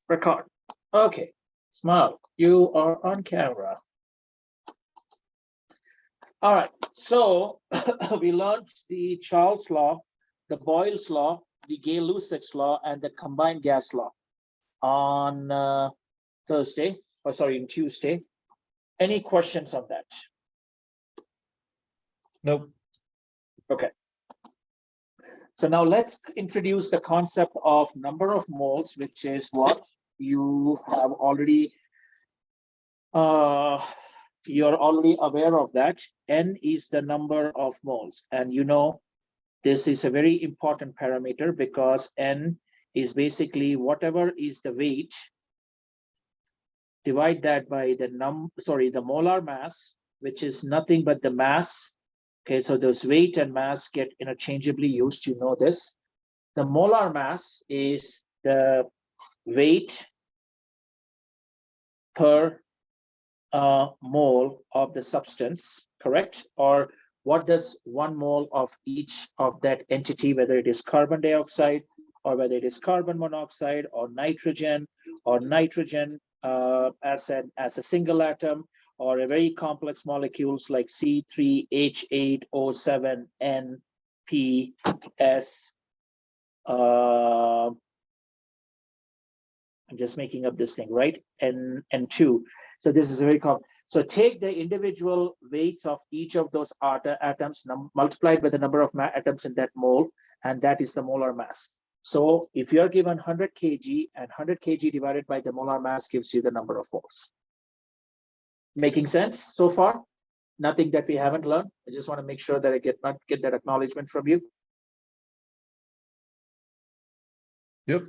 Record. Okay, Smile, you are on camera. All right, so we learned the Charles law, the Boyle's law, the Gay-Lussac's law, and the combined gas law on Thursday, or sorry, on Tuesday. Any questions on that? Nope. Okay. So now let's introduce the concept of number of moles, which is what you have already, you're already aware of that. N is the number of moles. And you know, this is a very important parameter because N is basically whatever is the weight, divide that by the the molar mass, which is nothing but the mass. Okay, so those weight and mass get interchangeably used, you know this. The molar mass is the weight per mole of the substance, correct? Or what does 1 mole of each of that entity, whether it is carbon dioxide, or whether it is carbon monoxide, or nitrogen as a single atom, or a very complex molecules like C3H8O7NPS. I'm just making up this thing, right? N2. So this is very common. So take the individual weights of each of those atoms, multiplied by the number of atoms in that mole, and that is the molar mass. So if you're given 100 kg, and 100 kg divided by the molar mass gives you the number of moles. Making sense so far? Nothing that we haven't learned. I just want to make sure that I get that acknowledgement from you. Yep.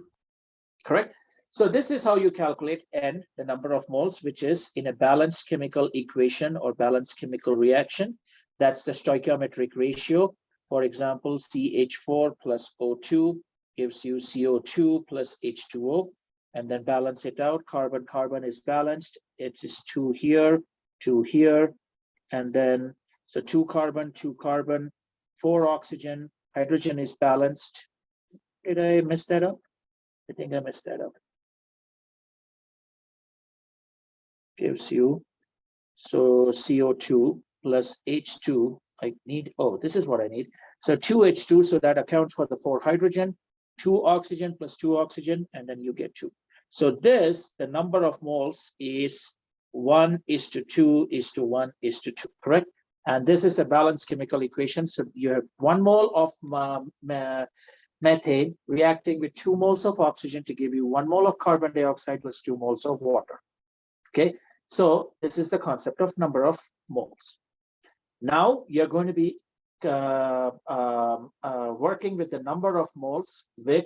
Correct. So this is how you calculate N, the number of moles, which is in a balanced chemical equation or balanced chemical reaction. That's the stoichiometric ratio. For example, CH4 plus O2 gives you CO2 plus H2O, and then balance it out. Carbon is balanced. It is 2 here, and then so 2 carbon, 4 oxygen. Hydrogen is balanced. Did I mess that up? I think I messed that up. Gives you, so CO2 plus H2, I need, oh, this is what I need. So 2H2, so that accounts for the 4 hydrogen, 2 oxygen plus 2 oxygen, and then you get 2. So this, the number of moles is 1:2:1:2, correct? And this is a balanced chemical equation. So you have 1 mole of methane reacting with 2 moles of oxygen to give you 1 mole of carbon dioxide plus 2 moles of water. Okay, so this is the concept of number of moles. Now you're going to be working with the number of moles with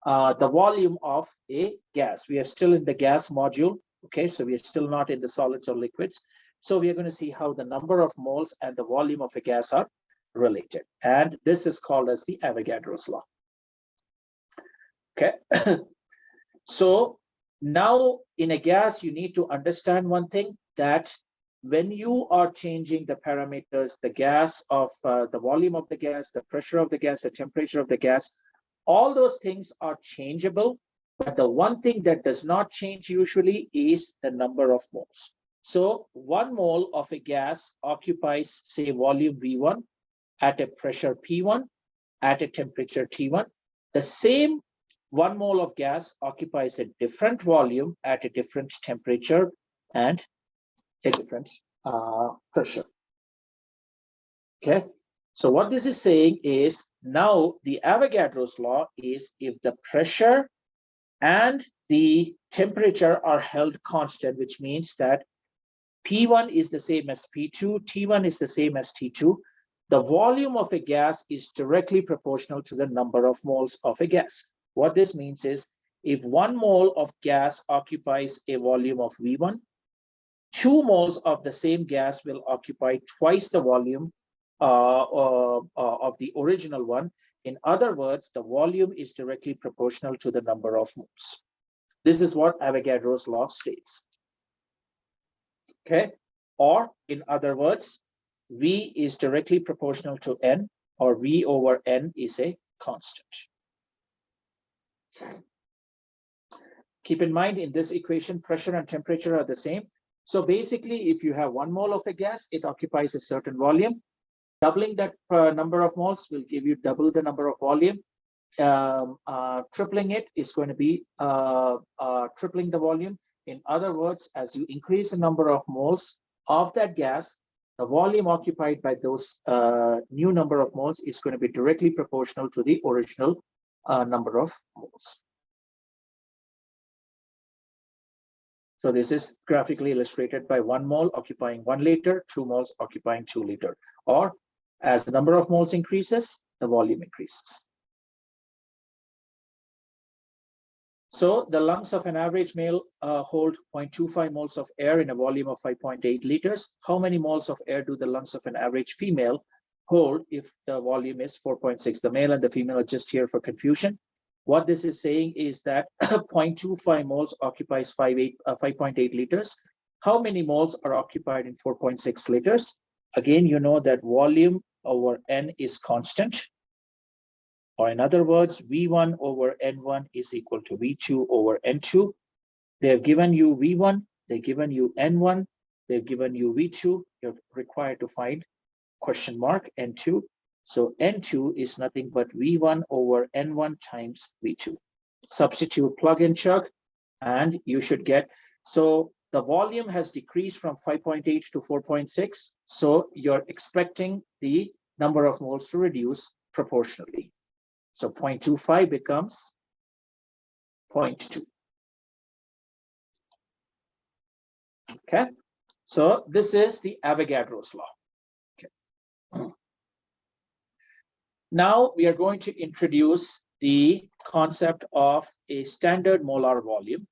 the volume of a gas. We are still in the gas module. Okay, so we are still not in the solids or liquids. So we are going to see how the number of moles and the volume of a gas are related. And this is called as the Avogadro's law. Okay, so now in a gas, you need to understand one thing, that when you are changing the parameters, the gas of the volume of the gas, the pressure of the gas, the temperature of the gas, all those things are changeable. But the one thing that does not change usually is the number of moles. So 1 mole of a gas occupies, say, volume V1 at a pressure P1 at a temperature T1. The same 1 mole of gas occupies a different volume at a different temperature and a different pressure. Okay, so what this is saying is, now the Avogadro's law is if the pressure and the temperature are held constant, which means that P1 is the same as P2, T1 is the same as T2, the volume of a gas is directly proportional to the number of moles of a gas. What this means is, if 1 mole of gas occupies a volume of V1, 2 moles of the same gas will occupy twice the volume of the original one. In other words, the volume is directly proportional to the number of moles. This is what Avogadro's law states. Okay, or in other words, V is directly proportional to N, or V over N is a constant. Keep in mind, in this equation, pressure and temperature are the same. So basically, if you have 1 mole of a gas, it occupies a certain volume. Doubling that number of moles will give you double the number of volume. Tripling it is going to be tripling the volume. In other words, as you increase the number of moles of that gas, the volume occupied by those new number of moles is going to be directly proportional to the original number of moles. So this is graphically illustrated by 1 mole occupying 1 liter, 2 moles occupying 2 liter, or as the number of moles increases, the volume increases. So the lungs of an average male hold 0.25 moles of air in a volume of 5.8 liters. How many moles of air do the lungs of an average female hold if the volume is 4.6? The male and the female are just here for confusion. What this is saying is that 0.25 moles occupies 5.8 liters. How many moles are occupied in 4.6 liters? Again, you know that volume over N is constant. Or in other words, V1 over N1 is equal to V2 over N2. They've given you V1, they've given you N1, they've given you V2. You're required to find question mark N2. So N2 is nothing but V1 over N1 times V2. Substitute, plug and chug, and you should get, so the volume has decreased from 5.8 to 4.6. So you're expecting the number of moles to reduce proportionally. So 0.25 becomes 0.2. Okay, so this is the Avogadro's law. Okay. Now we are going to introduce the concept of a standard molar volume.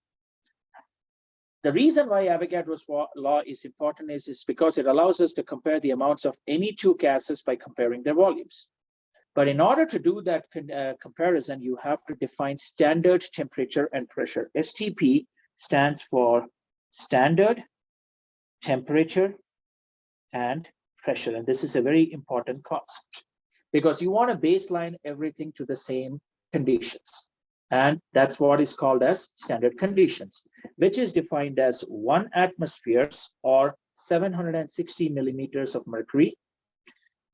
The reason why Avogadro's law is important is because it allows us to compare the amounts of any two gases by comparing their volumes. But in order to do that comparison, you have to define standard temperature and pressure. STP stands for standard temperature and pressure. And this is a very important concept because you want to baseline everything to the same conditions. And that's what is called as standard conditions, which is defined as 1 atmospheres or 760 millimeters of mercury,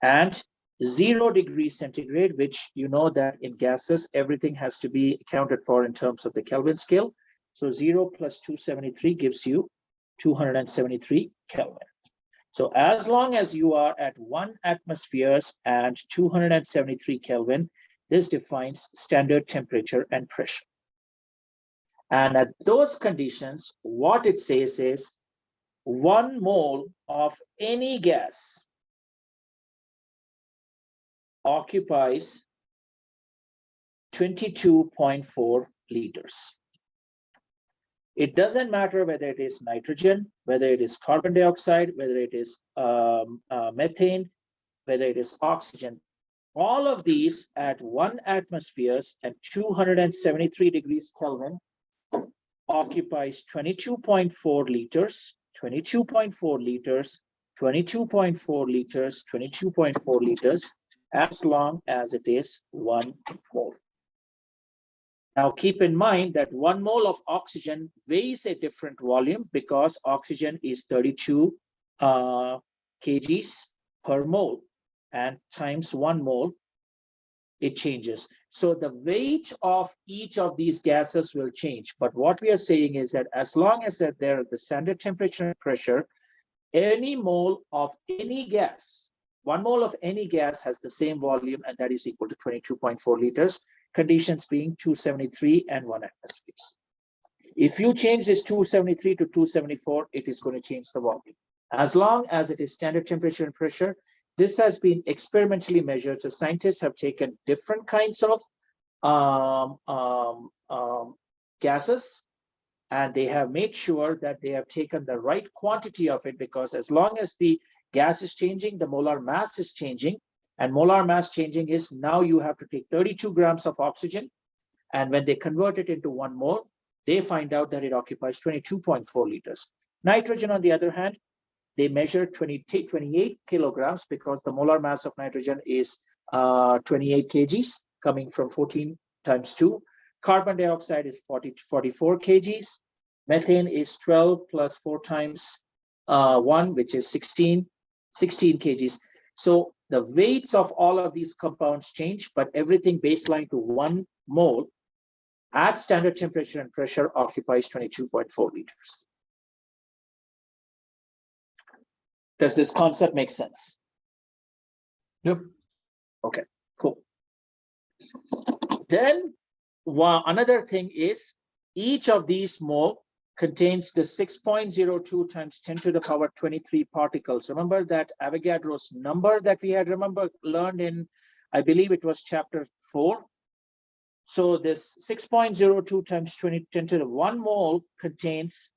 and 0 degrees centigrade, which you know that in gases, everything has to be accounted for in terms of the Kelvin scale. So 0 plus 273 gives you 273 Kelvin. So as long as you are at 1 atmospheres and 273 Kelvin, this defines standard temperature and pressure. And at those conditions, what it says is 1 mole of any gas occupies 22.4 liters. It doesn't matter whether it is nitrogen, whether it is carbon dioxide, whether it is methane, whether it is oxygen. All of these at 1 atmospheres and 273 degrees Kelvin occupies 22.4 liters, 22.4 liters, 22.4 liters, 22.4 liters, as long as it is 1 mole. Now keep in mind that 1 mole of oxygen weighs a different volume because oxygen is 32 kgs per mole, and times 1 mole, it changes. So the weight of each of these gases will change. But what we are saying is that as long as they're at the standard temperature and pressure, any mole of any gas, 1 mole of any gas has the same volume, and that is equal to 22.4 liters, conditions being 273 and 1 atmospheres. If you change this 273 to 274, it is going to change the volume. As long as it is standard temperature and pressure, this has been experimentally measured. So scientists have taken different kinds of gases, and they have made sure that they have taken the right quantity of it, because as long as the gas is changing, the molar mass is changing, and molar mass changing is now you have to take 32 grams of oxygen, and when they convert it into 1 mole, they find out that it occupies 22.4 liters. Nitrogen, on the other hand, they measure 28 kilograms because the molar mass of nitrogen is 28 kgs, coming from 14 times 2. Carbon dioxide is 44 kgs. Methane is 12 plus 4 times 1, which is 16 kgs. So the weights of all of these compounds change, but everything baseline to 1 mole at standard temperature and pressure occupies 22.4 liters. Does this concept make sense? Yep. Okay, cool. Then another thing is each of these mole contains the 6.02 times 10 to the power 23 particles. Remember that Avogadro's number that we had learned in, I believe it was chapter 4. So this 6.02 times 10 to the 1 mole contains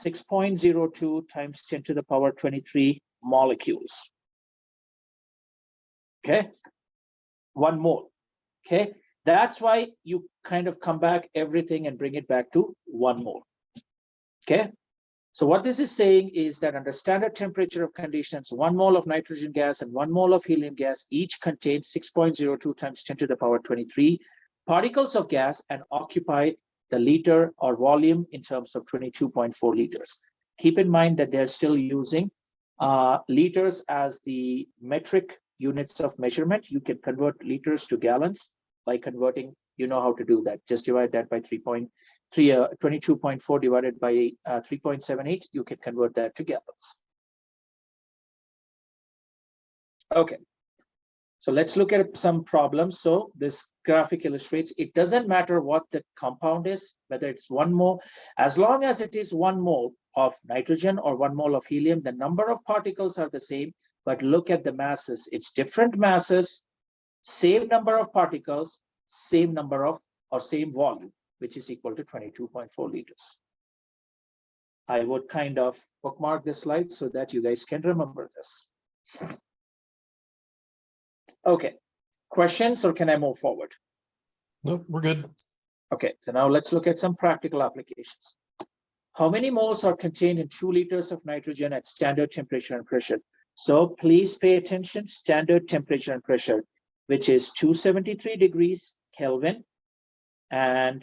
6.02 times 10 to the power 23 molecules. Okay, 1 mole. Okay, that's why you kind of come back everything and bring it back to 1 mole. Okay, so what this is saying is that under standard temperature of conditions, 1 mole of nitrogen gas and 1 mole of helium gas each contain 6.02 times 10 to the power 23 particles of gas and occupy the liter or volume in terms of 22.4 liters. Keep in mind that they're still using liters as the metric units of measurement. You can convert liters to gallons by converting, you know how to do that. Just divide that by 22.4 divided by 3.78. You can convert that to gallons. Okay. So let's look at some problems. So this graphic illustrates, it doesn't matter what the compound is, whether it's 1 mole, as long as it is 1 mole of nitrogen or 1 mole of helium, the number of particles are the same, but look at the masses. It's different masses, same number of particles, same number of, or same volume, which is equal to 22.4 liters. I would kind of bookmark this slide so that you guys can remember this. Okay, questions or can I move forward? Nope, we're good. Okay, so now let's look at some practical applications. How many moles are contained in 2 liters of nitrogen at standard temperature and pressure? So please pay attention, standard temperature and pressure, which is 273 degrees Kelvin and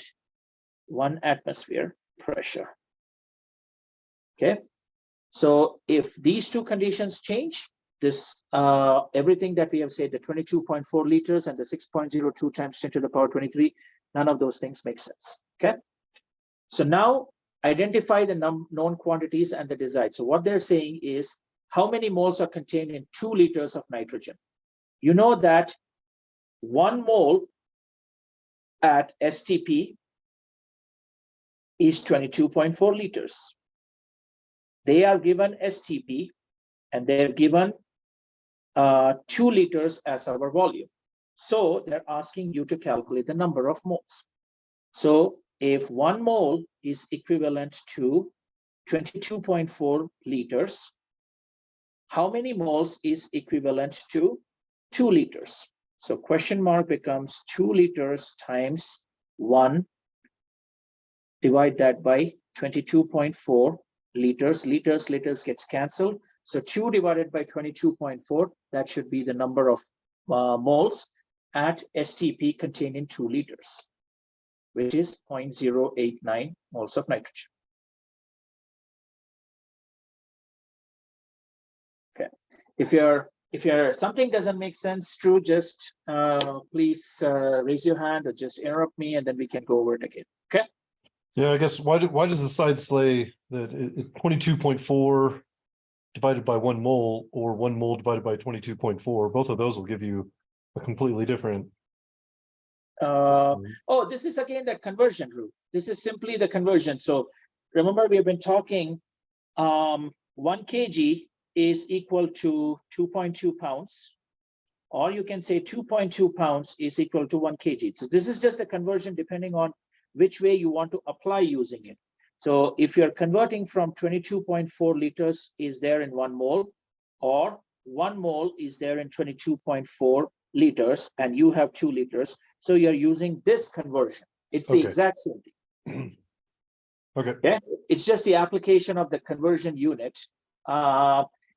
1 atmosphere pressure. Okay, so if these two conditions change, this everything that we have said, the 22.4 liters and the 6.02 times 10 to the power 23, none of those things make sense. Okay, so now identify the known quantities and the desired. So what they're saying is how many moles are contained in 2 liters of nitrogen. You know that 1 mole at STP is 22.4 liters. They are given STP and they're given 2 liters as our volume. So they're asking you to calculate the number of moles. So if 1 mole is equivalent to 22.4 liters, how many moles is equivalent to 2 liters? So question mark becomes 2 liters times 1, divide that by 22.4 liters. Liters gets canceled. So 2 divided by 22.4, that should be the number of moles at STP contained in 2 liters, which is 0.089 moles of nitrogen. Okay, if something doesn't make sense, Drew, just please raise your hand or just interrupt me, and then we can go over it again. Okay. Yeah, I guess why does the side say that 22.4 divided by 1 mole or 1 mole divided by 22.4? Both of those will give you a completely different. Oh, this is again that conversion, Drew. This is simply the conversion. So remember, we have been talking 1 kg is equal to 2.2 pounds, or you can say 2.2 pounds is equal to 1 kg. So this is just a conversion depending on which way you want to apply using it. So if you're converting from 22.4 liters is there in 1 mole, or 1 mole is there in 22.4 liters, and you have 2 liters, so you're using this conversion. It's the exact same thing. Okay, it's just the application of the conversion unit.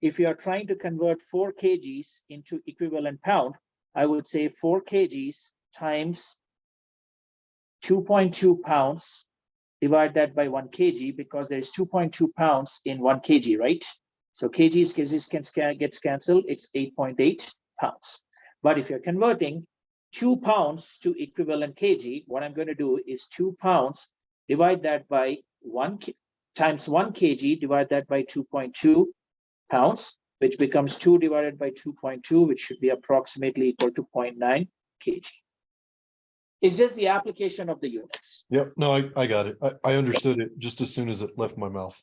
If you are trying to convert 4 kgs into equivalent pound, I would say 4 kgs times 2.2 pounds, divide that by 1 kg, because there is 2.2 pounds in 1 kg, right? So kgs gets cancelled, it's 8.8 pounds. But if you're converting 2 pounds to equivalent kg, what I'm going to do is 2 pounds, divide that by 1 times 1 kg, divide that by 2.2 pounds, which becomes 2 divided by 2.2, which should be approximately equal to 0.9 kg. It's just the application of the units. Yep, no, I got it. I understood it just as soon as it left my mouth.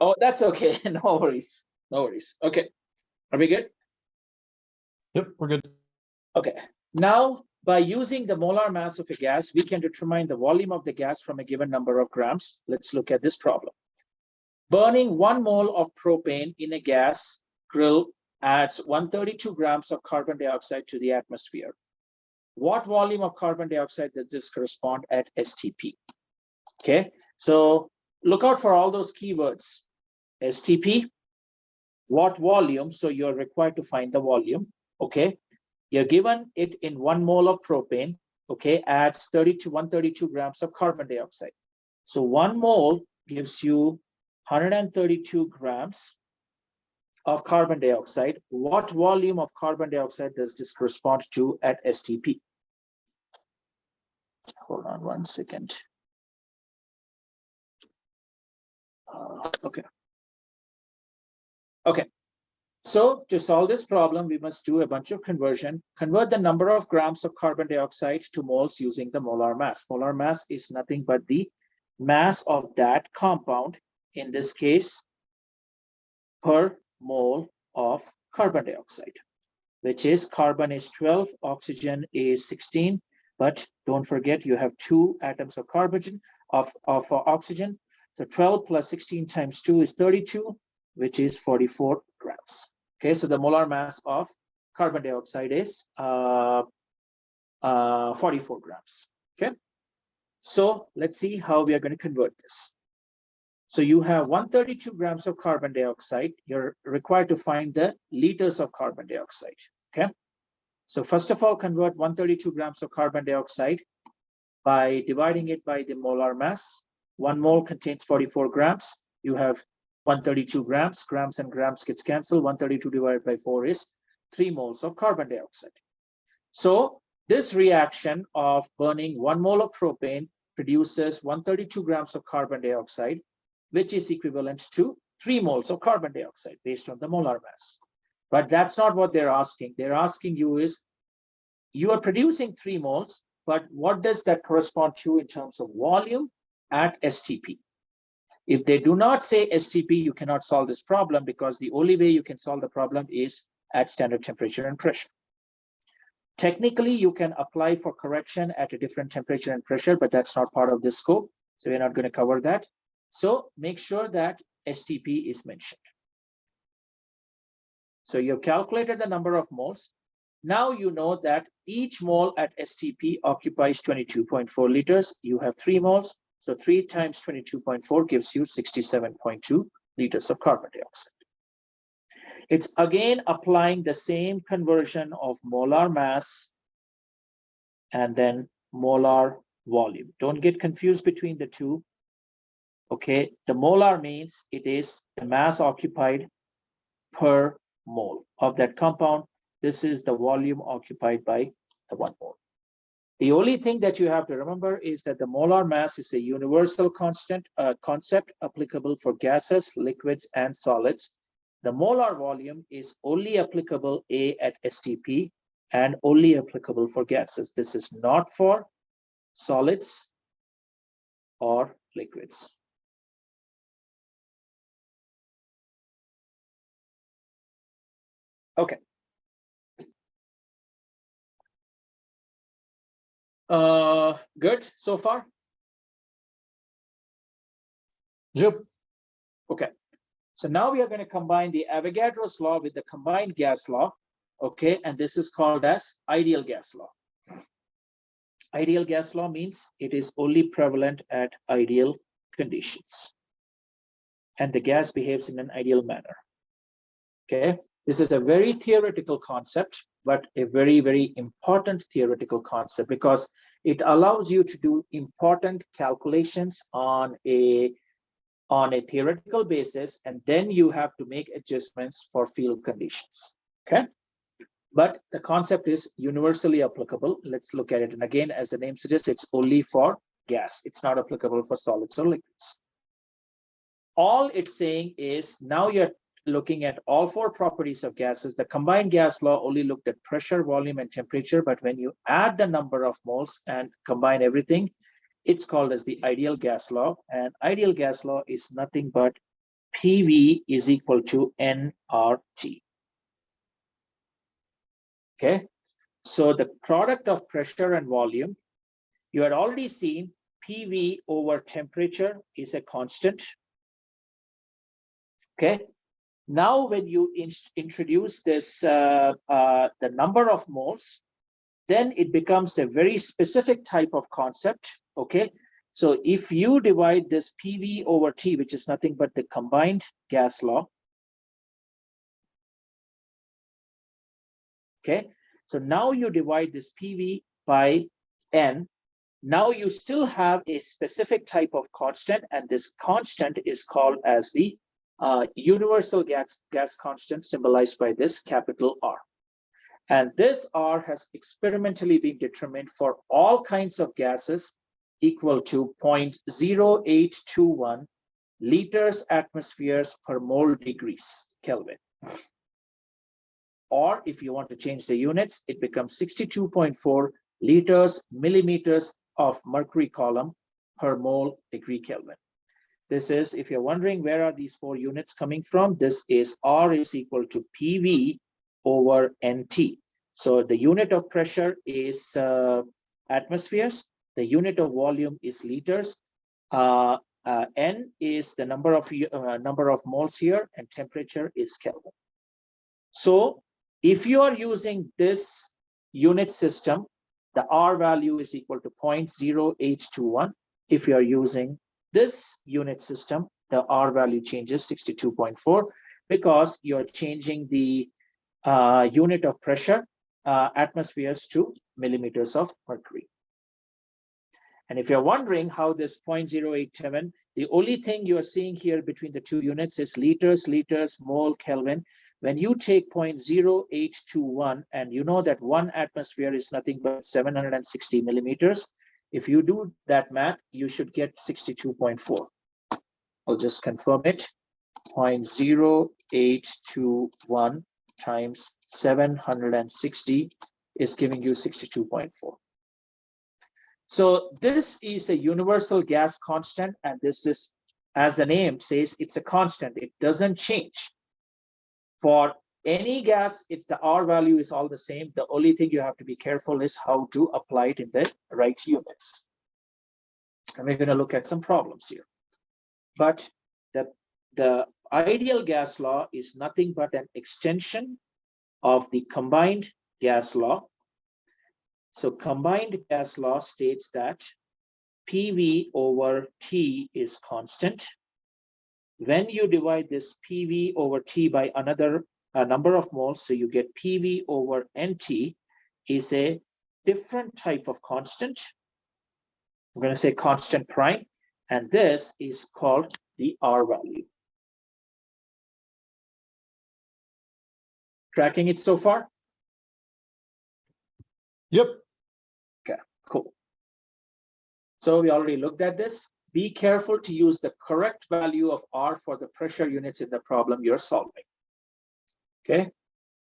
Oh, that's okay. No worries. No worries. Okay. Are we good? Yep, we're good. Okay. Now, by using the molar mass of a gas, we can determine the volume of the gas from a given number of grams. Let's look at this problem. Burning 1 mole of propane in a gas grill adds 132 grams of carbon dioxide to the atmosphere. What volume of carbon dioxide does this correspond at STP? Okay, so look out for all those keywords. STP, what volume? So you're required to find the volume. Okay, you're given it in 1 mole of propane. Okay, adds 132 grams of carbon dioxide. So 1 mole gives you 132 grams of carbon dioxide. What volume of carbon dioxide does this correspond to at STP? Hold on 1 second. Okay. So to solve this problem, we must do a bunch of conversion. Convert the number of grams of carbon dioxide to moles using the molar mass. Molar mass is nothing but the mass of that compound, in this case, per mole of carbon dioxide, which is carbon is 12, oxygen is 16. But don't forget, you have 2 atoms of carbon of oxygen. So 12 plus 16 times 2 is 32, which is 44 grams. Okay, so the molar mass of carbon dioxide is 44 grams. Okay, so let's see how we are going to convert this. So you have 132 grams of carbon dioxide. You're required to find the liters of carbon dioxide. Okay. So first of all, convert 132 grams of carbon dioxide by dividing it by the molar mass. 1 mole contains 44 grams. You have 132 grams. Grams and grams gets cancelled. 132 divided by 4 is 3 moles of carbon dioxide. So this reaction of burning 1 mole of propane produces 132 grams of carbon dioxide, which is equivalent to 3 moles of carbon dioxide based on the molar mass. But that's not what they're asking. They're asking you is, you are producing 3 moles, but what does that correspond to in terms of volume at STP? If they do not say STP, you cannot solve this problem, because the only way you can solve the problem is at standard temperature and pressure. Technically, you can apply for correction at a different temperature and pressure, but that's not part of this scope. So we're not going to cover that. So make sure that STP is mentioned. So you've calculated the number of moles. Now you know that each mole at STP occupies 22.4 liters. You have 3 moles. So 3 times 22.4 gives you 67.2 liters of carbon dioxide. It's again applying the same conversion of molar mass and then molar volume. Don't get confused between the two. Okay, the molar means it is the mass occupied per mole of that compound. This is the volume occupied by the 1 mole. The only thing that you have to remember is that the molar mass is a universal concept applicable for gases, liquids, and solids. The molar volume is only applicable at STP and only applicable for gases. This is not for solids or liquids. Okay. Good so far? Yep. Okay. So now we are going to combine the Avogadro's law with the combined gas law. Okay, and this is called as ideal gas law. Ideal gas law means it is only prevalent at ideal conditions, and the gas behaves in an ideal manner. Okay, this is a very theoretical concept. but a very, very important theoretical concept, because it allows you to do important calculations on a theoretical basis, and then you have to make adjustments for field conditions. Okay, but the concept is universally applicable. Let's look at it. And again, as the name suggests, it's only for gas. It's not applicable for solids or liquids. All it's saying is now you're looking at all four properties of gases. The combined gas law only looked at pressure, volume, and temperature. But when you add the number of moles and combine everything, it's called as the ideal gas law. And ideal gas law is nothing but PV is equal to nRT. Okay, so the product of pressure and volume, you had already seen PV over temperature is a constant. Okay, now when you introduce this, the number of moles, then it becomes a very specific type of concept. Okay, so if you divide this PV over T, which is nothing but the combined gas law. Okay, so now you divide this PV by N. Now you still have a specific type of constant, and this constant is called as the universal gas constant, symbolized by this capital R. And this R has experimentally been determined for all kinds of gases equal to 0.0821 liters atmospheres per mole degrees Kelvin. Or if you want to change the units, it becomes 62.4 liters millimeters of mercury column per mole degree Kelvin. This is, if you're wondering where are these four units coming from, this is R is equal to PV over NT. So the unit of pressure is atmospheres, the unit of volume is liters, N is the number of moles here, and temperature is Kelvin. So if you are using this unit system, the R value is equal to 0.0821. If you are using this unit system, the R value changes 62.4, because you're changing the unit of pressure, atmospheres, to millimeters of mercury. And if you're wondering how this 0.087, the only thing you are seeing here between the two units is liters, mole, Kelvin. When you take 0.0821, and you know that one atmosphere is nothing but 760 millimeters, if you do that math, you should get 62.4. I'll just confirm it. 0.0821 times 760 is giving you 62.4. So this is a universal gas constant, and this is, as the name says, it's a constant. It doesn't change. For any gas, it's the R value is all the same. The only thing you have to be careful is how to apply it in the right units. And we're going to look at some problems here. But the ideal gas law is nothing but an extension of the combined gas law. So combined gas law states that PV over T is constant. When you divide this PV over T by another number of moles, so you get PV over NT, is a different type of constant. I'm going to say constant prime, and this is called the R value. Tracking it so far? Yep. Okay, cool. So we already looked at this. Be careful to use the correct value of R for the pressure units in the problem you're solving. Okay,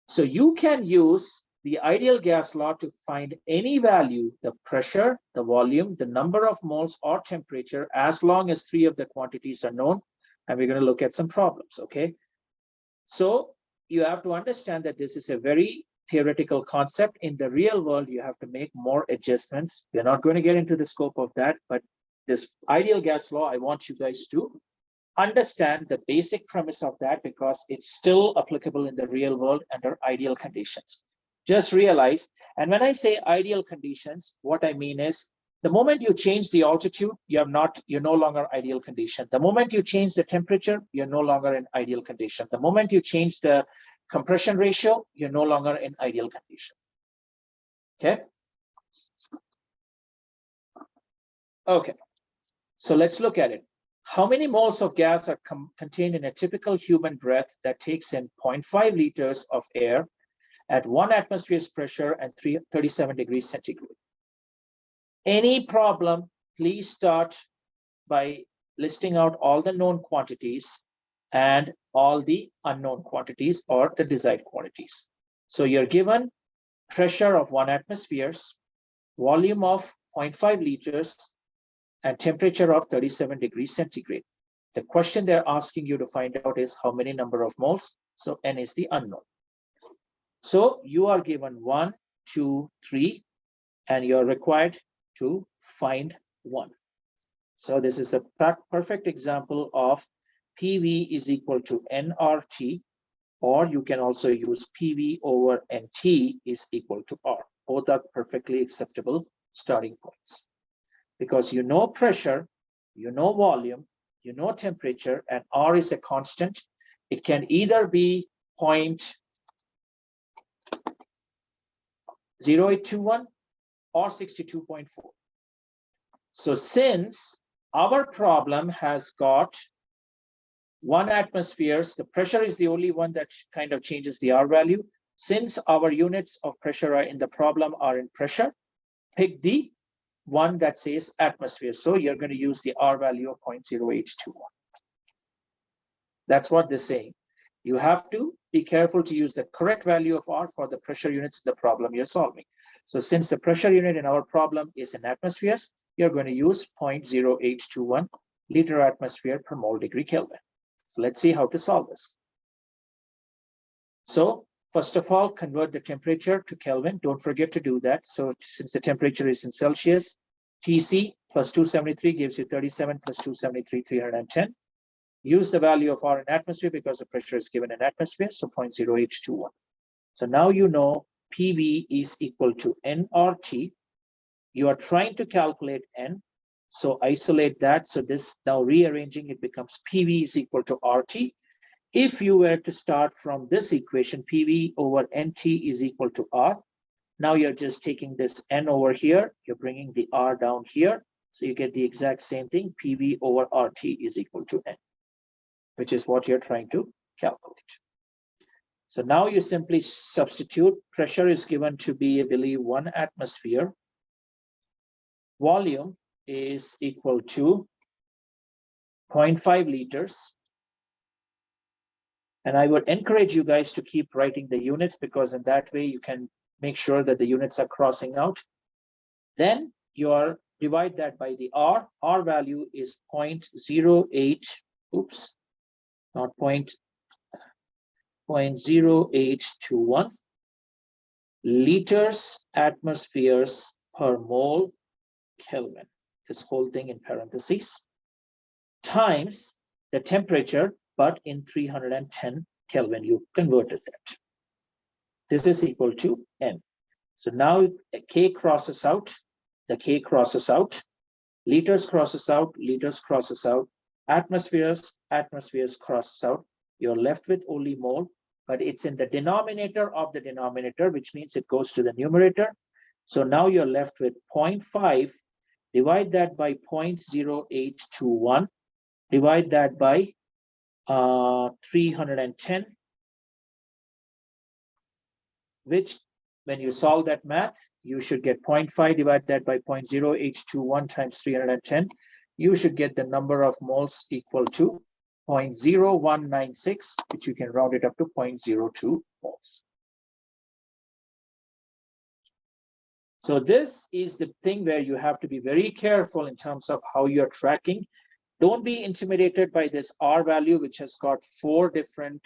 so you can use the ideal gas law to find any value, the pressure, the volume, the number of moles, or temperature, as long as three of the quantities are known. And we're going to look at some problems. Okay, so you have to understand that this is a very theoretical concept. In the real world, you have to make more adjustments. We're not going to get into the scope of that, but this ideal gas law, I want you guys to understand the basic premise of that, because it's still applicable in the real world under ideal conditions. Just realize, and when I say ideal conditions, what I mean is the moment you change the altitude, you're no longer ideal condition. The moment you change the temperature, you're no longer in ideal condition. The moment you change the compression ratio, you're no longer in ideal condition. Okay. Okay. So let's look at it. How many moles of gas are contained in a typical human breath that takes in 0.5 liters of air at 1 atmosphere's pressure and 37 degrees centigrade? Any problem, please start by listing out all the known quantities and all the unknown quantities or the desired quantities. So you're given pressure of 1 atmospheres, volume of 0.5 liters, and temperature of 37 degrees centigrade. The question they're asking you to find out is how many number of moles. So N is the unknown. So you are given 1, 2, 3, and you're required to find 1. So this is a perfect example of PV is equal to nRT, or you can also use PV over NT is equal to R. Both are perfectly acceptable starting points. Because you know pressure, you know volume, you know temperature, and R is a constant. It can either be 0.0821 or 62.4. So since our problem has got 1 atmospheres, the pressure is the only one that kind of changes the R value. Since our units of pressure are in the problem are in pressure, pick the one that says atmosphere. So you're going to use the R value of 0.0821. That's what they're saying. You have to be careful to use the correct value of R for the pressure units in the problem you're solving. So since the pressure unit in our problem is in atmospheres, you're going to use 0.0821 liter atmosphere per mole degree Kelvin. So let's see how to solve this. So first of all, convert the temperature to Kelvin. Don't forget to do that. So since the temperature is in Celsius, TC plus 273 gives you 37 plus 273, 310. Use the value of R in atmosphere because the pressure is given in atmosphere, so 0.0821. So now you know PV is equal to nRT. You are trying to calculate N, so isolate that. So this now rearranging, it becomes PV is equal to RT. If you were to start from this equation, PV over NT is equal to R. Now you're just taking this N over here, you're bringing the R down here. So you get the exact same thing, PV over RT is equal to N, which is what you're trying to calculate. So now you simply substitute. Pressure is given to be, I believe, 1 atmosphere. Volume is equal to 0.5 liters. And I would encourage you guys to keep writing the units, because in that way you can make sure that the units are crossing out. Then you are divide that by the R. R value is 0.08, oops, not 0.0821 liters atmospheres per mole Kelvin, this whole thing in parentheses, times the temperature, but in 310 Kelvin, you converted that. This is equal to N. So now K crosses out, the K crosses out, liters crosses out, liters crosses out, atmospheres crosses out. You're left with only mole, but it's in the denominator of the denominator, which means it goes to the numerator. So now you're left with 0.5, divide that by 0.0821, divide that by 310, which when you solve that math, you should get 0.5, divide that by 0.0821 times 310. You should get the number of moles equal to 0.0196, which you can round it up to 0.02 moles. So this is the thing where you have to be very careful in terms of how you're tracking. Don't be intimidated by this R value, which has got 4 different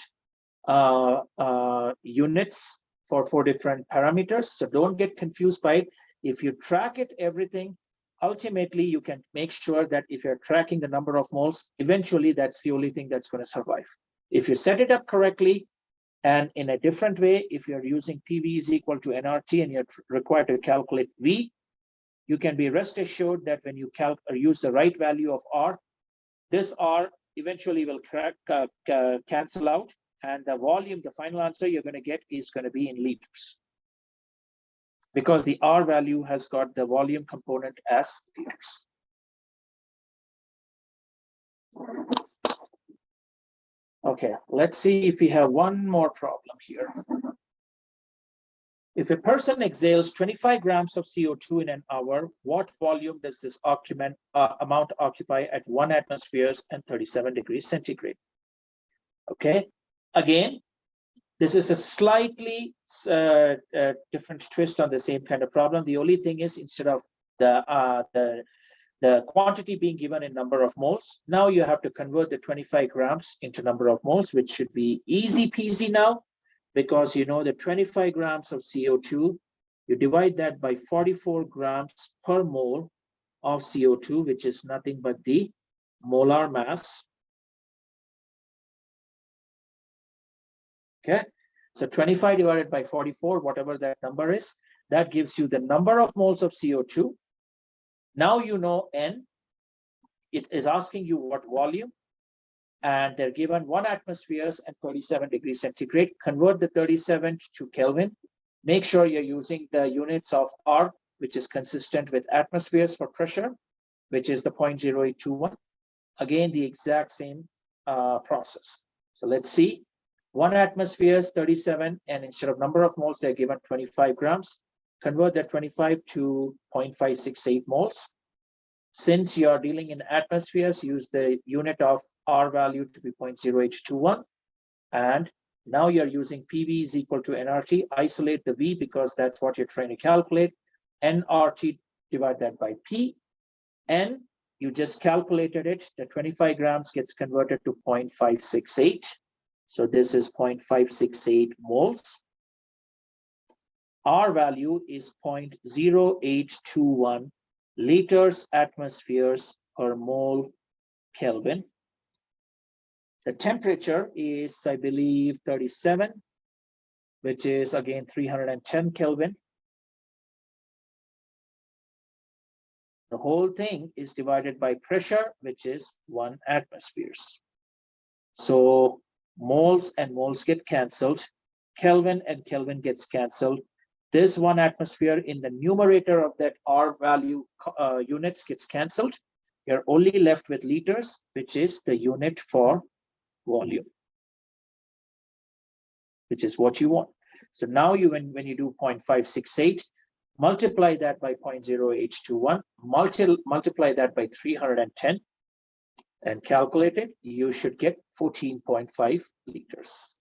units for 4 different parameters. So don't get confused by it. If you track it, everything, ultimately you can make sure that if you're tracking the number of moles, eventually that's the only thing that's going to survive. If you set it up correctly and in a different way, if you're using PV is equal to nRT and you're required to calculate V, you can be rest assured that when you use the right value of R, this R eventually will cancel out, and the volume, the final answer you're going to get is going to be in liters, because the R value has got the volume component as liters. Okay, let's see if we have one more problem here. If a person exhales 25 grams of CO2 in an hour, what volume does this amount occupy at 1 atmosphere and 37 degrees centigrade? Okay, again, this is a slightly different twist on the same kind of problem. The only thing is, instead of the quantity being given in number of moles, now you have to convert the 25 grams into number of moles, which should be easy peasy now, because you know the 25 grams of CO2, you divide that by 44 grams per mole of CO2, which is nothing but the molar mass. Okay, so 25 divided by 44, whatever that number is, that gives you the number of moles of CO2. Now you know N. It is asking you what volume, and they're given 1 atmosphere and 37 degrees centigrade. Convert the 37 to Kelvin. Make sure you're using the units of R, which is consistent with atmospheres for pressure, which is the 0.0821. Again, the exact same process. So let's see. 1 atmosphere, 37, and instead of number of moles, they're given 25 grams. Convert that 25 to 0.568 moles. Since you are dealing in atmospheres, use the unit of R value to be 0.0821. And now you're using PV is equal to nRT. Isolate the V because that's what you're trying to calculate. nRT, divide that by P. N, you just calculated it. The 25 grams gets converted to 0.568. So this is 0.568 moles. R value is 0.0821 liters atmospheres per mole Kelvin. The temperature is, I believe, 37, which is again 310 Kelvin. The whole thing is divided by pressure, which is 1 atmospheres. So moles and moles get cancelled. Kelvin and Kelvin gets cancelled. This 1 atmosphere in the numerator of that R value units gets cancelled. You're only left with liters, which is the unit for volume, which is what you want. So now you, when you do 0.568, multiply that by 0.0821, multiply that by 310, and calculate it, you should get 14.5 liters.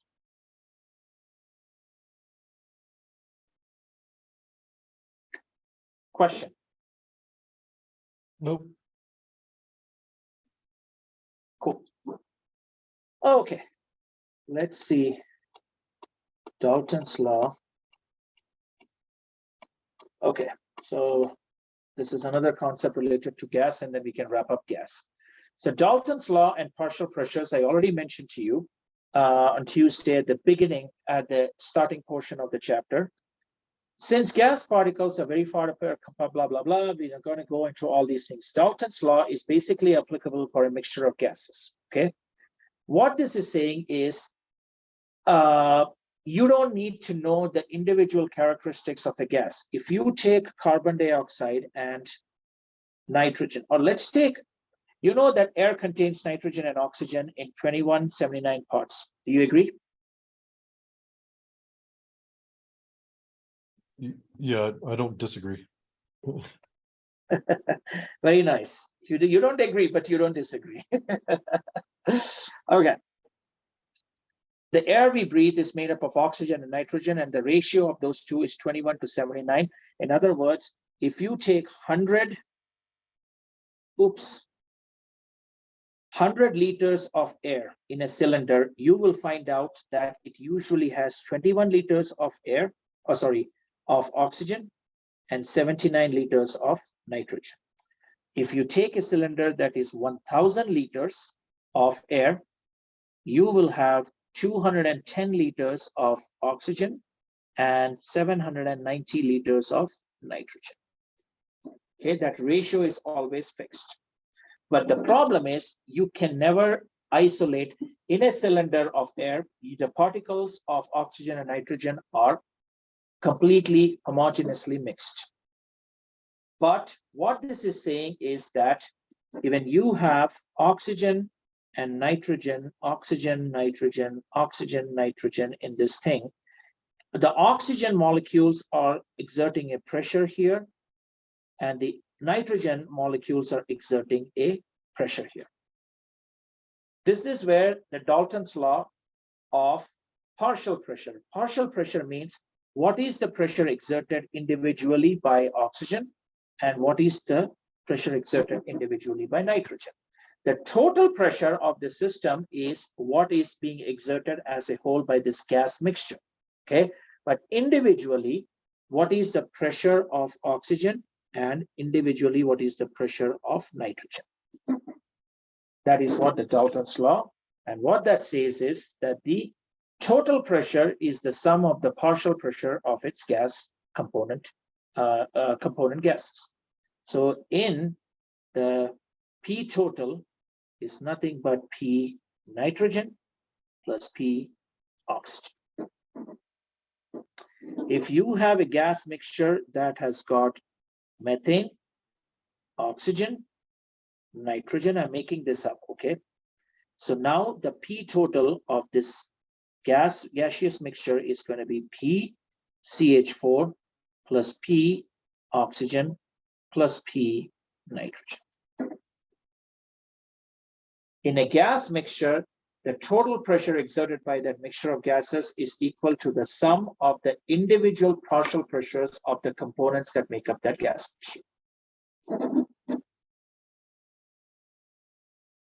Question? Nope. Cool. Okay, let's see. Dalton's law. Okay, so this is another concept related to gas, and then we can wrap up gas. So Dalton's law and partial pressures, I already mentioned to you on Tuesday at the beginning, at the starting portion of the chapter. Since gas particles are very far apart, blah, blah, blah, we are going to go into all these things. Dalton's law is basically applicable for a mixture of gases, okay? What this is saying is, you don't need to know the individual characteristics of a gas. If you take carbon dioxide and nitrogen, or let's take, you know that air contains nitrogen and oxygen in 2179 parts. Do you agree? Yeah, I don't disagree. Very nice. You don't agree, but you don't disagree. Okay. The air we breathe is made up of oxygen and nitrogen, and the ratio of those two is 21:79. In other words, if you take 100 liters of air in a cylinder, you will find out that it usually has 21 liters of air, of oxygen, and 79 liters of nitrogen. If you take a cylinder that is 1000 liters of air, you will have 210 liters of oxygen and 790 liters of nitrogen. Okay, that ratio is always fixed. But the problem is you can never isolate in a cylinder of air, the particles of oxygen and nitrogen are completely homogeneously mixed. But what this is saying is that when you have oxygen and nitrogen, oxygen, nitrogen, oxygen, nitrogen in this thing, the oxygen molecules are exerting a pressure here, and the nitrogen molecules are exerting a pressure here. This is where the Dalton's law of partial pressure means what is the pressure exerted individually by oxygen and what is the pressure exerted individually by nitrogen. The total pressure of the system is what is being exerted as a whole by this gas mixture, okay? But individually, what is the pressure of oxygen and individually what is the pressure of nitrogen? That is what the Dalton's law, and what that says is that the total pressure is the sum of the partial pressure of its gas component gases. So in the P total is nothing but P nitrogen plus P oxygen. If you have a gas mixture that has got methane, oxygen, nitrogen, I'm making this up, okay? So now the P total of this gaseous mixture is going to be P CH4 plus P oxygen plus P nitrogen. In a gas mixture, the total pressure exerted by that mixture of gases is equal to the sum of the individual partial pressures of the components that make up that gas mixture.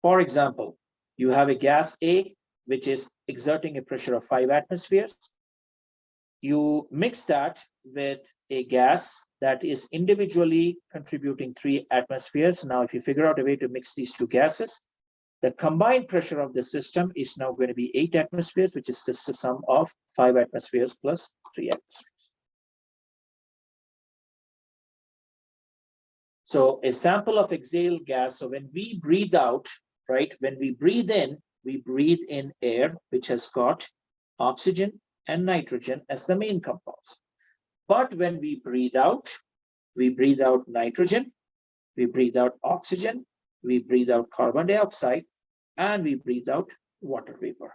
For example, you have a gas A, which is exerting a pressure of 5 atmospheres. You mix that with a gas that is individually contributing 3 atmospheres. Now, if you figure out a way to mix these two gases, the combined pressure of the system is now going to be 8 atmospheres, which is just the sum of 5 atmospheres plus 3 atmospheres. So a sample of exhaled gas. So when we breathe out, right, when we breathe in air, which has got oxygen and nitrogen as the main compounds. But when we breathe out nitrogen, we breathe out oxygen, we breathe out carbon dioxide, and we breathe out water vapor.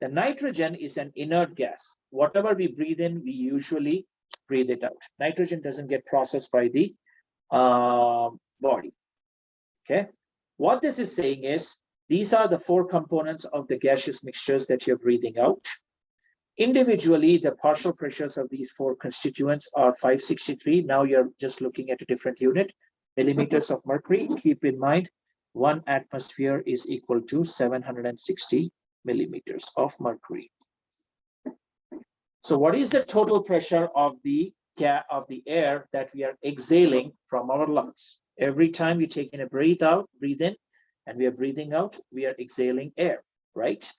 The nitrogen is an inert gas. Whatever we breathe in, we usually breathe it out. Nitrogen doesn't get processed by the body. Okay. What this is saying is these are the 4 components of the gaseous mixtures that you're breathing out. Individually, the partial pressures of these 4 constituents are 563. Now you're just looking at a different unit, millimeters of mercury. Keep in mind, 1 atmosphere is equal to 760 millimeters of mercury. So what is the total pressure of the air that we are exhaling from our lungs? Every time we take in a breathe in, and we are breathing out, we are exhaling air, right?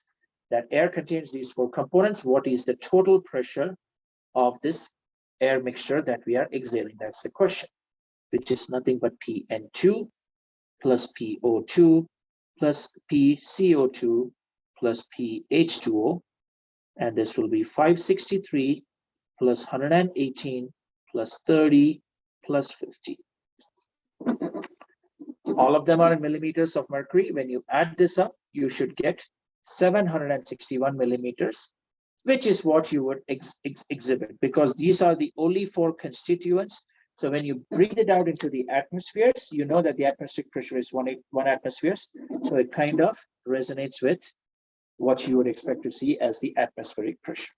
That air contains these 4 components. What is the total pressure of this air mixture that we are exhaling? That's the question, which is nothing but PN2 plus PO2 plus PCO2 plus PH2O. And this will be 563 plus 118 plus 30 plus 50. All of them are in millimeters of mercury. When you add this up, you should get 761 millimeters, which is what you would exhibit, because these are the only 4 constituents. So when you breathe it out into the atmospheres, you know that the atmospheric pressure is 1 atmospheres. So it kind of resonates with what you would expect to see as the atmospheric pressure.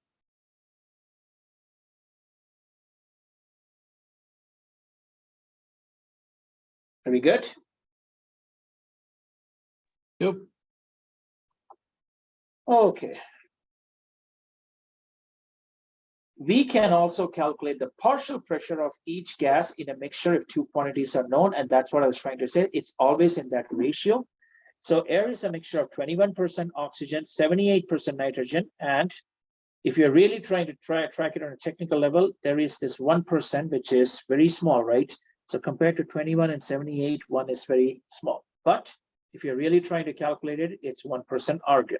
Are we good? Yep. Okay. We can also calculate the partial pressure of each gas in a mixture if 2 quantities are known, and that's what I was trying to say. It's always in that ratio. So air is a mixture of 21% oxygen, 78% nitrogen, and if you're really trying to track it on a technical level, there is this 1%, which is very small, right? So compared to 21 and 78, 1 is very small. But if you're really trying to calculate it, it's 1% argon,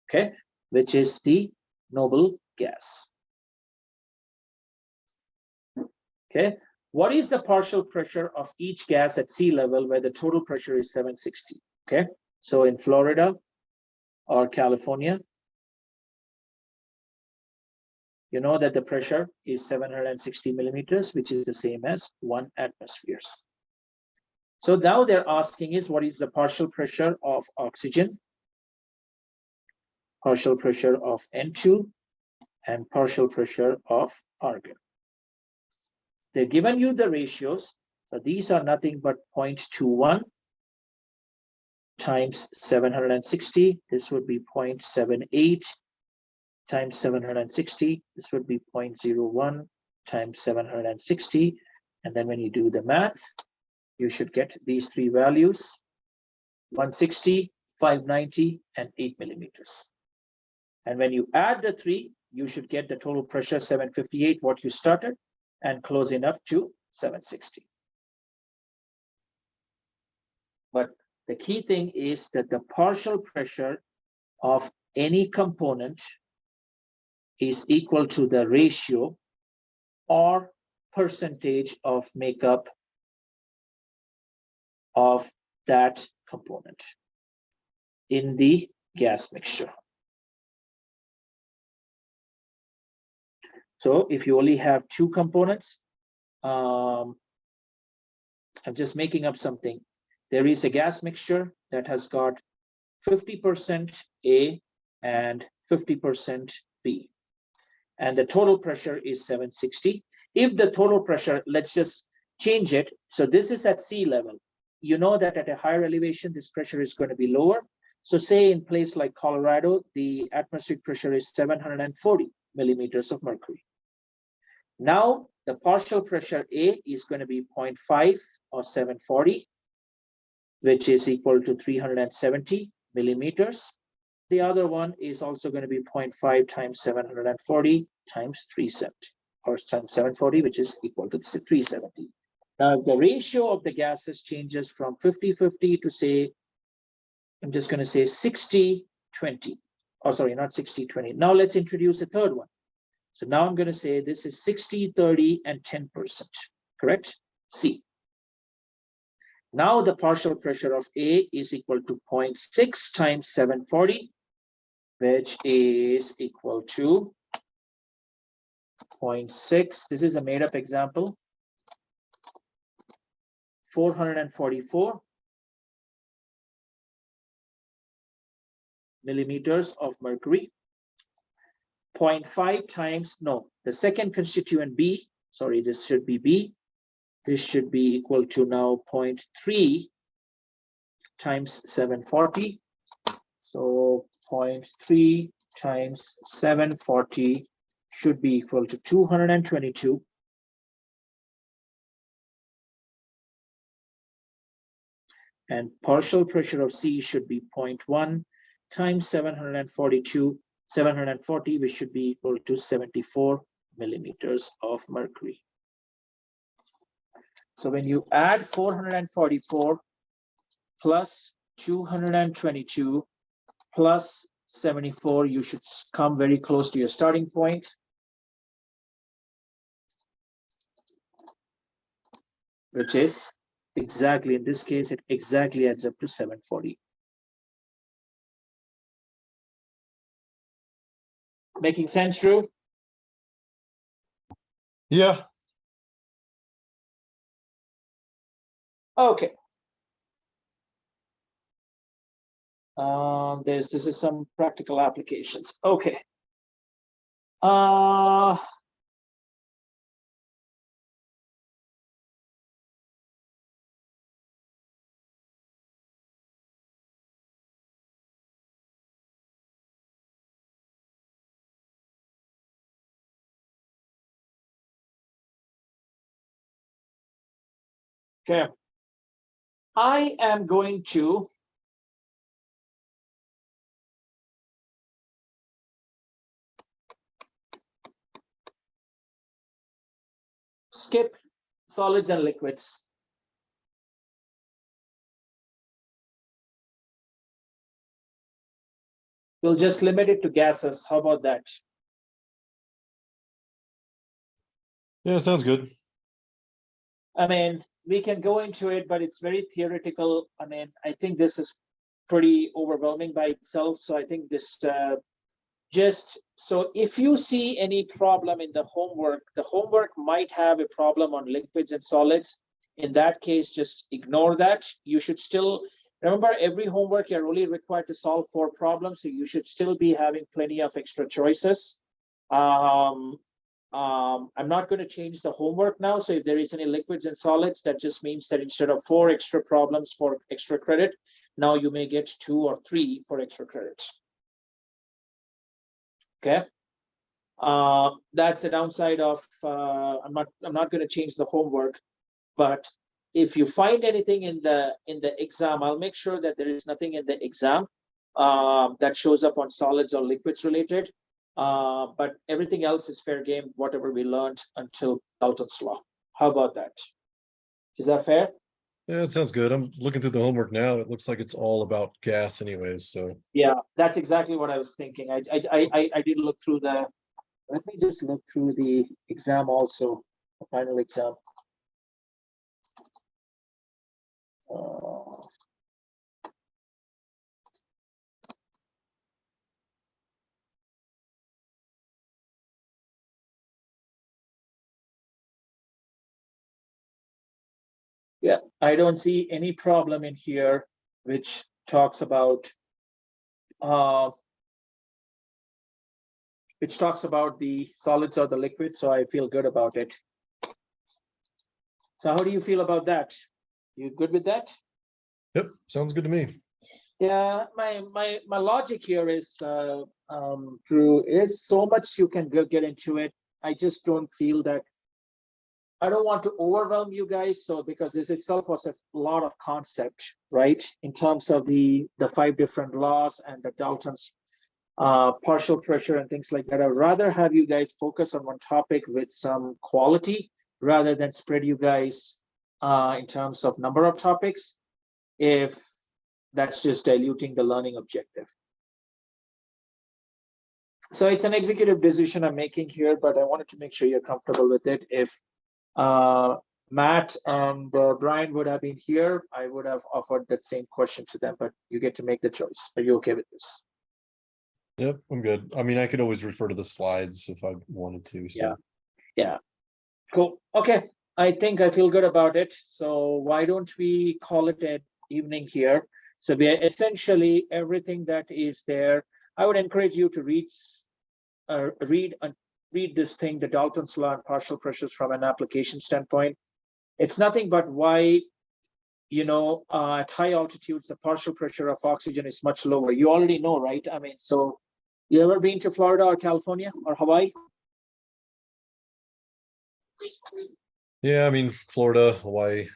okay, which is the noble gas. Okay, what is the partial pressure of each gas at sea level where the total pressure is 760? Okay, so in Florida or California, you know that the pressure is 760 millimeters, which is the same as 1 atmosphere. So now they're asking is what is the partial pressure of oxygen, partial pressure of N2, and partial pressure of argon. They've given you the ratios. So these are nothing but 0.21 times 760. This would be 0.78 times 760. This would be 0.01 times 760. And then when you do the math, you should get these three values: 160, 590, and 8 millimeters. And when you add the three, you should get the total pressure 758, what you started, and close enough to 760. But the key thing is that the partial pressure of any component is equal to the ratio or percentage of makeup of that component in the gas mixture. So if you only have two components, I'm just making up something. There is a gas mixture that has got 50% A and 50% B, and the total pressure is 760. If the total pressure, let's just change it. So this is at sea level. You know that at a higher elevation, this pressure is going to be lower. So say in place like Colorado, the atmospheric pressure is 740 millimeters of mercury. Now the partial pressure A is going to be 0.5 or 740, which is equal to 370 millimeters. The other one is also going to be 0.5 times 740 times 370, or times 740, which is equal to 370. Now, if the ratio of the gases changes from 50-50 to say, I'm just going to say 60-20. Oh, sorry, not 60-20. Now let's introduce a third one. So now I'm going to say this is 60-30 and 10%, correct? C. Now the partial pressure of A is equal to 0.6 times 740, which is equal to 0.6. This is a made-up example. 444 millimeters of mercury. 0.5 times, no, the second constituent B, sorry, this should be B. This should be equal to now 0.3 times 740. So 0.3 times 740 should be equal to 222. And partial pressure of C should be 0.1 times 740, which should be equal to 74 millimeters of mercury. So when you add 444 plus 222 plus 74, you should come very close to your starting point. Which is exactly, in this case, it exactly adds up to 740. Making sense, Drew? Yeah. Okay. This is some practical applications. Okay. Okay. I am going to skip solids and liquids. We'll just limit it to gases. How about that? Yeah, sounds good. I mean, we can go into it, but it's very theoretical. I mean, I think this is pretty overwhelming by itself. So I think this just so if you see any problem in the homework might have a problem on liquids and solids. In that case, just ignore that. You should still remember every homework you're only required to solve 4 problems, so you should still be having plenty of extra choices. I'm not going to change the homework now. So if there is any liquids and solids, that just means that instead of 4 extra problems for extra credit, now you may get 2 or 3 for extra credit. Okay. That's the downside of I'm not going to change the homework, but if you find anything in the exam, I'll make sure that there is nothing in the exam that shows up on solids or liquids related. But everything else is fair game, whatever we learned until Dalton's law. How about that? Is that fair? Yeah, it sounds good. I'm looking through the homework now. It looks like it's all about gas anyways, so. Yeah, that's exactly what I was thinking. I did look through the, let me just look through the exam also, the final exam. Yeah, I don't see any problem in here which talks about the solids or the liquids, so I feel good about it. So how do you feel about that? You good with that? Yep, sounds good to me. Yeah, my logic here is Drew, is so much you can get into it. I just don't feel that. I don't want to overwhelm you guys, so because this itself was a lot of concept, right? In terms of the 5 different laws and the Dalton's partial pressure and things like that. I'd rather have you guys focus on one topic with some quality rather than spread you guys in terms of number of topics, if that's just diluting the learning objective. So it's an executive decision I'm making here, but I wanted to make sure you're comfortable with it. If Matt and Brian would have been here, I would have offered that same question to them, but you get to make the choice. Are you okay with this? Yep, I'm good. I mean, I could always refer to the slides if I wanted to, so. Yeah, cool. Okay, I think I feel good about it. So why don't we call it an evening here? So we are essentially everything that is there. I would encourage you to read this thing, the Dalton's law and partial pressures from an application standpoint. It's nothing but why, at high altitudes, the partial pressure of oxygen is much lower. You already know, right? I mean, so you ever been to Florida or California or Hawaii? Yeah, I mean, Florida, Hawaii.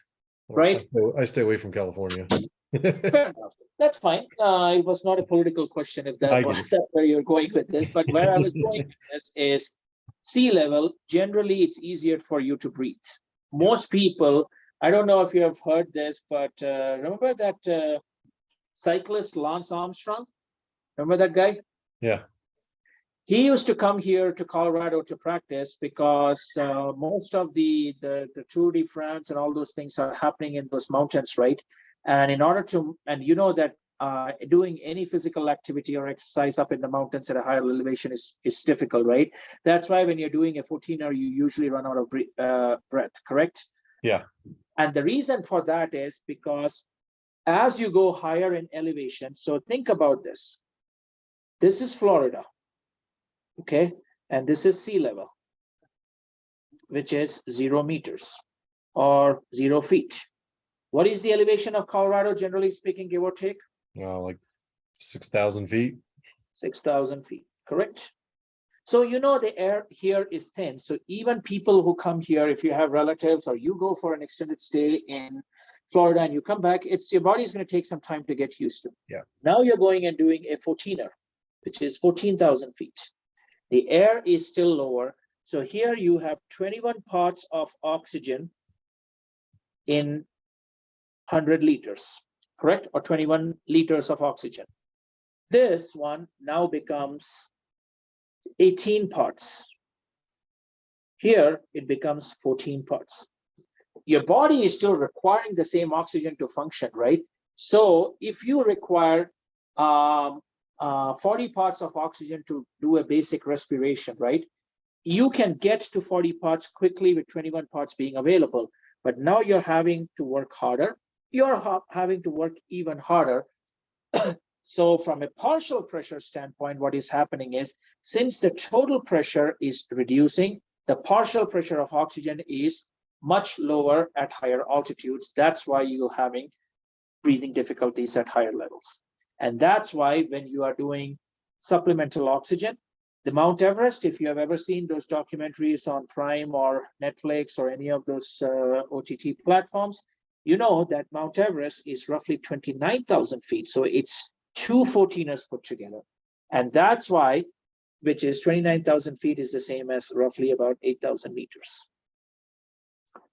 Right. I stay away from California. Fair enough. That's fine. It was not a political question if that's where you're going with this, but where I was going with this is sea level. Generally, it's easier for you to breathe. Most people, I don't know if you have heard this, but remember that cyclist Lance Armstrong? Remember that guy? Yeah. He used to come here to Colorado to practice because most of the Tour de France and all those things are happening in those mountains, right? And in order to, and you know that doing any physical activity or exercise up in the mountains at a higher elevation is difficult, right? That's why when you're doing a 14er, you usually run out of breath, correct? Yeah. And the reason for that is because as you go higher in elevation, so think about this. This is Florida, okay? And this is sea level, which is 0 meters or 0 feet. What is the elevation of Colorado, generally speaking, give or take? Like 6,000 feet. 6,000 feet, correct? So you know the air here is thin. So even people who come here, if you have relatives or you go for an extended stay in Florida and you come back, your body is going to take some time to get used to. Yeah. Now you're going and doing a 14er, which is 14,000 feet. The air is still lower. So here you have 21 parts of oxygen in 100 liters, correct? Or 21 liters of oxygen. This one now becomes 18 parts. Here it becomes 14 parts. Your body is still requiring the same oxygen to function, right? So if you require 40 parts of oxygen to do a basic respiration, right? You can get to 40 parts quickly with 21 parts being available, but now you're having to work harder. You're having to work even harder. So from a partial pressure standpoint, what is happening is, since the total pressure is reducing, the partial pressure of oxygen is much lower at higher altitudes. That's why you're having breathing difficulties at higher levels. And that's why when you are doing supplemental oxygen, the Mount Everest, if you have ever seen those documentaries on Prime or Netflix or any of those OTT platforms, you know that Mount Everest is roughly 29,000 feet. So it's 2 14ers put together. And that's why, which is 29,000 feet is the same as roughly about 8,000 meters.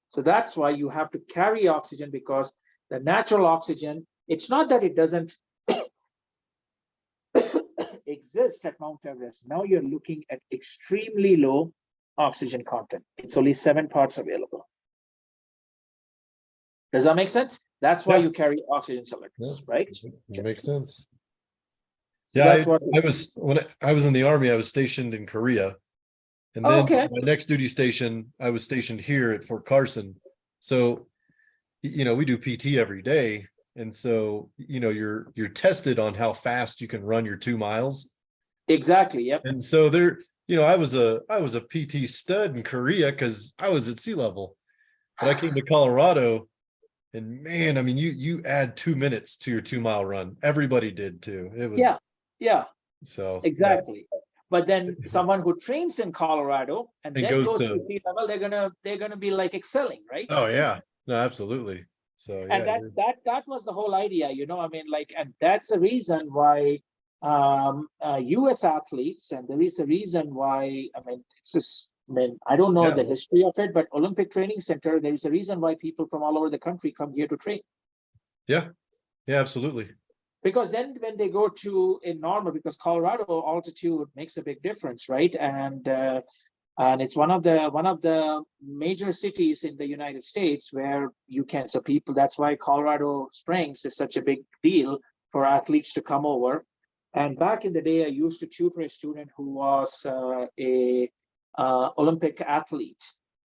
So that's why you have to carry oxygen, because the natural oxygen, it's not that it doesn't exist at Mount Everest. Now you're looking at extremely low oxygen content. It's only 7 parts available. Does that make sense? That's why Yeah. you carry oxygen cylinders, right? It makes sense. So Yeah, that's what I was when I was in the Army, I was stationed in Korea. And Oh, then okay. my next duty station, I was stationed here at Fort Carson. So, we do PT every day. And so, you're tested on how fast you can run your 2 miles. Exactly. Yep. And so there, I was a PT stud in Korea because I was at sea level. But I came to Colorado, and man, I mean, you add 2 minutes to your 2 mile run. Everybody did too. It was Yeah. so Exactly. But then someone who trains in Colorado and And then goes goes to- to sea level, they're gonna be like excelling, right? Oh yeah, no, absolutely. So And yeah, that was the whole idea, I mean, like, and that's the reason why US athletes, and there is a reason why, I mean, it's just, I mean, I don't know Yeah. the history of it, but Olympic Training Center, there is a reason why people from all over the country come here to train. yeah, absolutely. Because then when they go to a normal, because Colorado altitude makes a big difference, right? And it's one of the major cities in the United States where you can, so people, that's why Colorado Springs is such a big deal for athletes to come over. And back in the day, I used to tutor a student who was a Olympic athlete.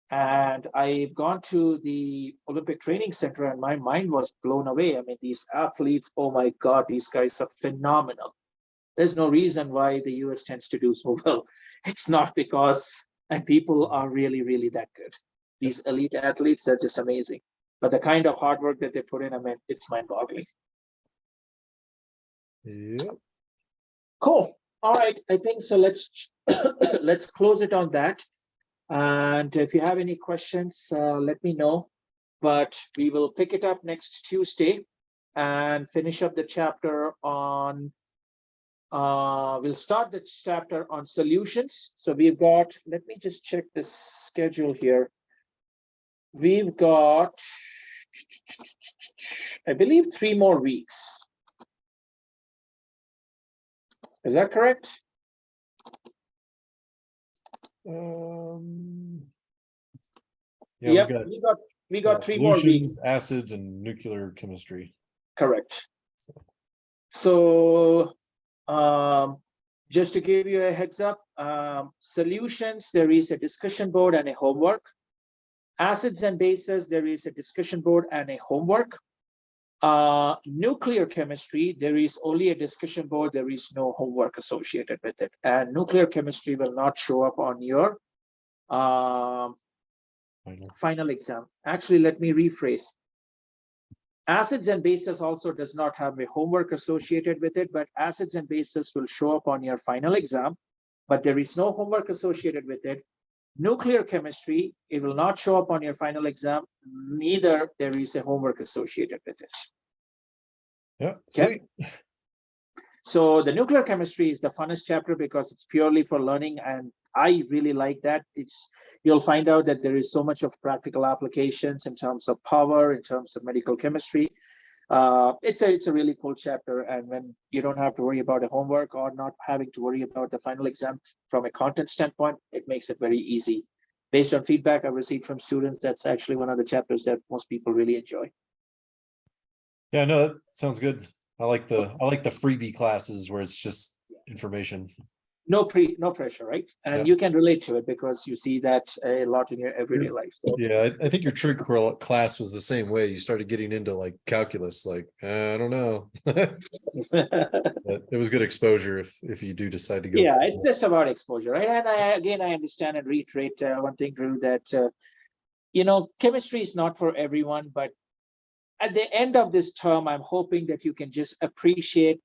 And I've gone to the Olympic Training Center and my mind was blown away. I mean, these athletes, oh my God, these guys are phenomenal. There's no reason why the US tends to do so well. It's not because and people are really, really that good. These elite athletes, they're just amazing. But the kind of hard work that they put in, I mean, it's mind-boggling. Yep. Cool. All right. I think so. Let's let's close it on that. And if you have any questions, let me know. But we will pick it up next Tuesday and finish up the chapter on we'll start the chapter on solutions. So we've got, let me just check the schedule here. We've got, I believe, 3 more weeks. Is that correct? Yeah, Yep, we got 3 more weeks. Acids and nuclear chemistry. Correct. So just to give you a heads up, solutions, there is a discussion board and a homework. Acids and bases, there is a discussion board and a homework. Nuclear chemistry, there is only a discussion board, there is no homework associated with it. And nuclear chemistry will not show up on your final exam. Actually, let me rephrase. Acids and bases also does not have a homework associated with it, but acids and bases will show up on your final exam, but there is no homework associated with it. Nuclear chemistry, it will not show up on your final exam, neither there is a homework associated with it. Yeah, okay. So the nuclear chemistry is the funnest chapter because it's purely for learning, and I really like that. You'll find out that there is so much of practical applications in terms of power, in terms of medical chemistry. it's a really cool chapter. And when you don't have to worry about a homework or not having to worry about the final exam from a content standpoint, it makes it very easy. Based on feedback I've received from students, that's actually one of the chapters that most people really enjoy. Yeah, no, that sounds good. I like the freebie classes where it's just information. No pressure, right? And Yeah. you can relate to it because you see that a lot in your everyday life. So Yeah, I think your trig class was the same way. You started getting into like calculus, like I don't know. But it was good exposure if you do decide to go. yeah, for it's just about exposure, right? And I understand and reiterate one thing, Drew, that chemistry is not for everyone, but at the end of this term, I'm hoping that you can just appreciate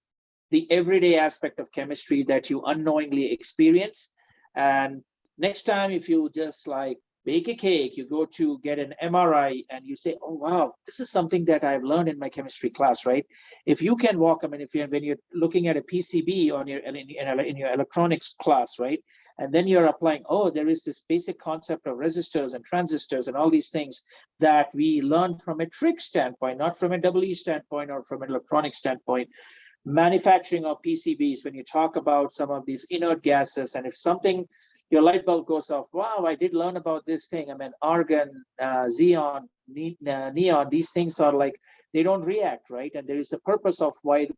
the everyday aspect of chemistry that you unknowingly experience. And next time, if you just like bake a cake, you go to get an MRI and you say, oh, wow, this is something that I've learned in my chemistry class, right? If you can walk, I mean, when you're looking at a PCB on in your electronics class, right? And then you're applying, oh, there is this basic concept of resistors and transistors and all these things that we learn from a trig standpoint, not from a EE standpoint or from an electronic standpoint. Manufacturing of PCBs, when you talk about some of these inert gases, and if something, your light bulb goes off, wow, I did learn about this thing. I mean, argon, xenon, neon, these things are like, they don't react, right? And there is a purpose of why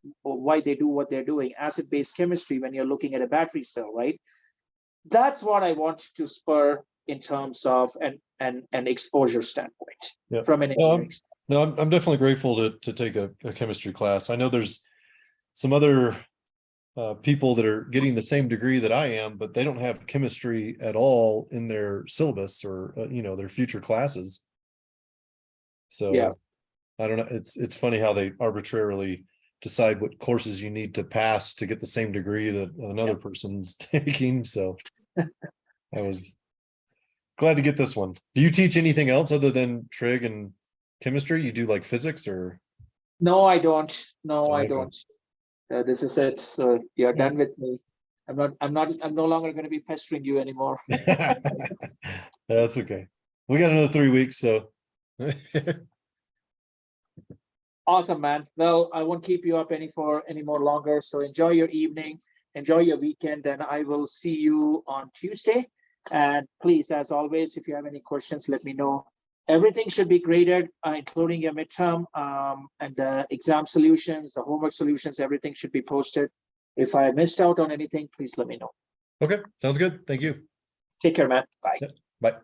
they do what they're doing. Acid-base chemistry, when you're looking at a battery cell, right? That's what I want to spur in terms of an exposure standpoint. Yeah. From an engineering standpoint. No, I'm definitely grateful to take a chemistry class. I know there's some other people that are getting the same degree that I am, but they don't have chemistry at all in their syllabus or their future classes. So yeah, I don't know. It's funny how they arbitrarily decide what courses you need to pass to get the same degree that another person's taking. So I was glad to get this one. Do you teach anything else other than trig and chemistry? You do like physics or? No, I don't. No, I Okay. don't. This is it. So you're done with me. I'm no longer going to be pestering you anymore. That's okay. We got another 3 weeks, so. Awesome, man. Well, I won't keep you up any more longer. So enjoy your evening, enjoy your weekend, and I will see you on Tuesday. And please, as always, if you have any questions, let me know. Everything should be graded, including your midterm and the exam solutions, the homework solutions, everything should be posted. If I missed out on anything, please let me know. Okay, sounds good. Thank you. Take care, man. Bye. Bye.